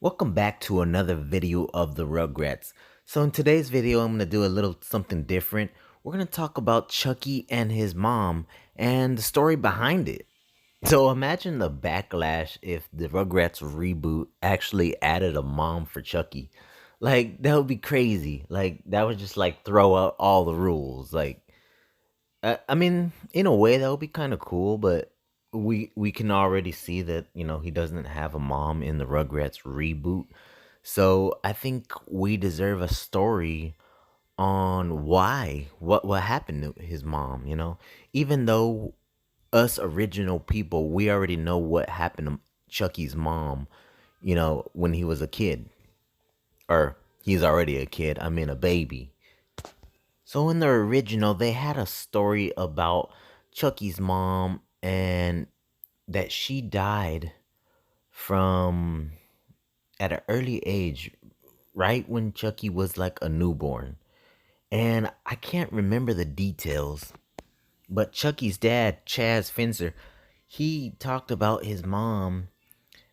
Welcome back to another video of the Rugrats. So in today's video, I'm going to do a little something different. We're going to talk about Chucky and his mom and the story behind it. So imagine the backlash if the Rugrats reboot actually added a mom for Chucky. Like, that would be crazy. Like, that would just like throw out all the rules. Like, I mean, in a way, that would be kind of cool, but we can already see that he doesn't have a mom in the Rugrats reboot. So I think we deserve a story on what happened to his mom. Even though us original people, we already know what happened to Chucky's mom. When he was a kid, or he's already a kid. I mean, a baby. So in the original, they had a story about Chucky's mom and that she died from at an early age, right when Chucky was like a newborn. And I can't remember the details, but Chucky's dad, Chaz Fencer, he talked about his mom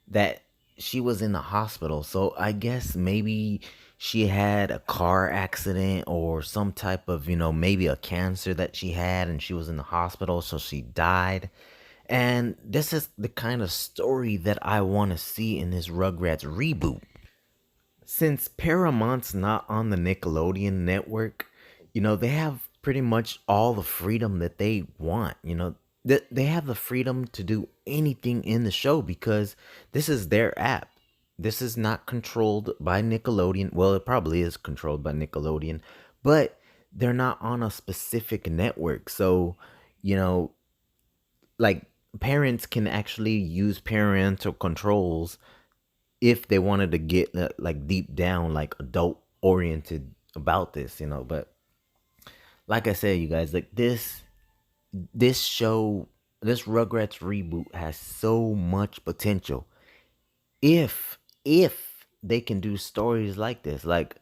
that she was in the hospital. So I guess maybe she had a car accident or some type of, maybe a cancer that she had and she was in the hospital. So she died. And this is the kind of story that I want to see in this Rugrats reboot. Since Paramount's not on the Nickelodeon network, they have pretty much all the freedom that they want. They have the freedom to do anything in the show because this is their app. This is not controlled by Nickelodeon. Well, it probably is controlled by Nickelodeon, but they're not on a specific network. So, you know, like parents can actually use parental controls if they wanted to get like deep down, like adult oriented about this. But like I said, you guys, like this show, this Rugrats reboot has so much potential. If they can do stories like this, like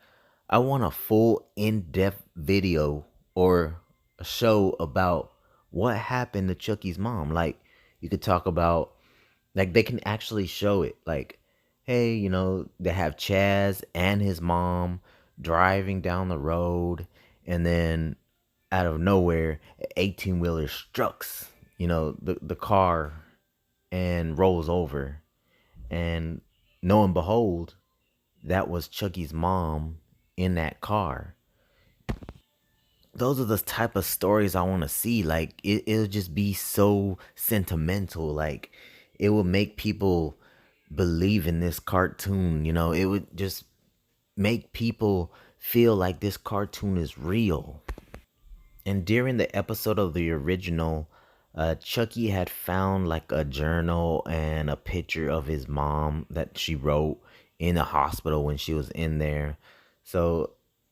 I want a full in-depth video or a show about what happened to Chucky's mom. Like you could talk about, like they can actually show it. Like, hey, they have Chaz and his mom driving down the road, and then out of nowhere, an 18-wheeler strucks, the car and rolls over. And lo and behold, that was Chucky's mom in that car. Those are the type of stories I want to see. Like it'll just be so sentimental. Like it will make people believe in this cartoon. It would just make people feel like this cartoon is real. And during the episode of the original, Chucky had found like a journal and a picture of his mom that she wrote in the hospital when she was in there. So,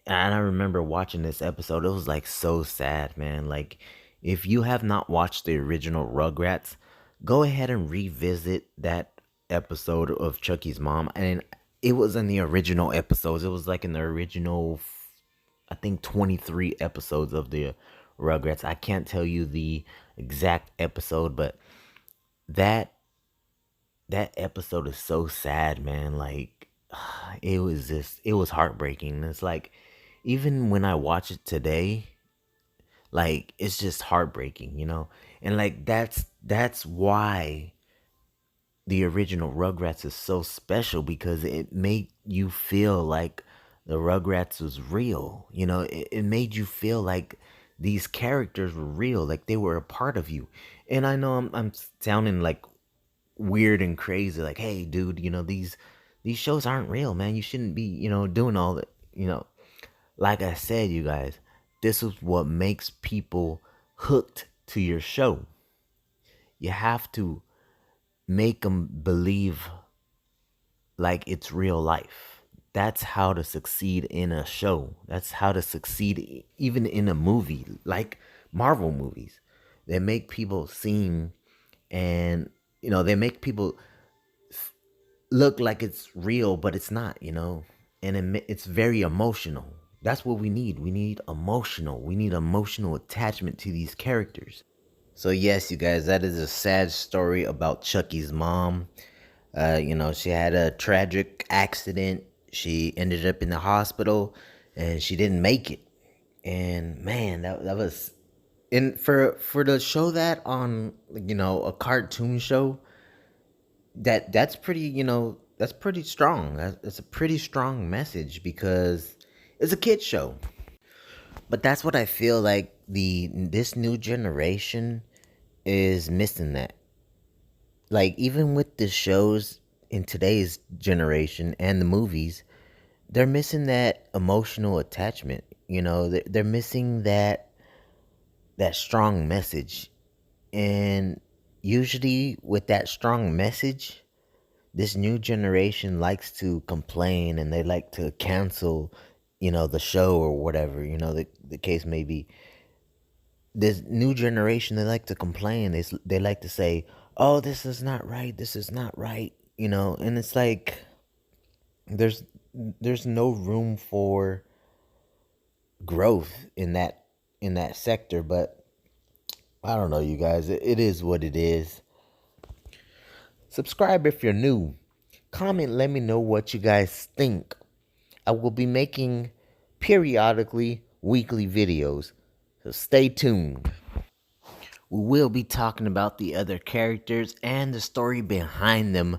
and I remember watching this episode. It was like so sad, man. Like, if you have not watched the original Rugrats, go ahead and revisit that episode of Chucky's mom. And it was in the original episodes. It was like in the original, I think 23 episodes of the Rugrats. I can't tell you the exact episode, but that that episode is so sad, man. Like it was heartbreaking. It's like even when I watch it today, like it's just heartbreaking. And like that's why the original Rugrats is so special because it made you feel like the Rugrats was real. It made you feel like these characters were real, like they were a part of you. And I know I'm sounding like weird and crazy, like, hey, dude, these shows aren't real, man. You shouldn't be, doing all that. Like I said, you guys, this is what makes people hooked to your show. You have to make them believe like it's real life. That's how to succeed in a show. That's how to succeed even in a movie, like Marvel movies. They make people seem and they make people look like it's real, but it's not. And it's very emotional. That's what we need. We need emotional. We need emotional attachment to these characters. So yes, you guys, that is a sad story about Chucky's mom. She had a tragic accident. She ended up in the hospital, and she didn't make it. And man, that was, and for the show that on, a cartoon show, that's pretty, that's pretty strong. That's a pretty strong message because it's a kid show. But that's what I feel like this new generation is missing that. Like even with the shows in today's generation and the movies, they're missing that emotional attachment. They're missing that strong message. And usually with that strong message, this new generation likes to complain and they like to cancel, the show or whatever, the case may be. This new generation, they like to complain. They like to say, "Oh, this is not right. This is not right." And it's like there's there's no room for growth in that sector. But I don't know, you guys. It is what it is. Subscribe if you're new. Comment, let me know what you guys think. I will be making periodically weekly videos, so stay tuned. We will be talking about the other characters and the story behind them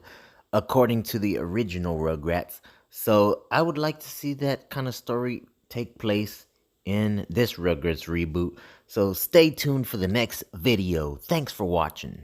according to the original Rugrats. So I would like to see that kind of story take place in this Rugrats reboot. So stay tuned for the next video. Thanks for watching.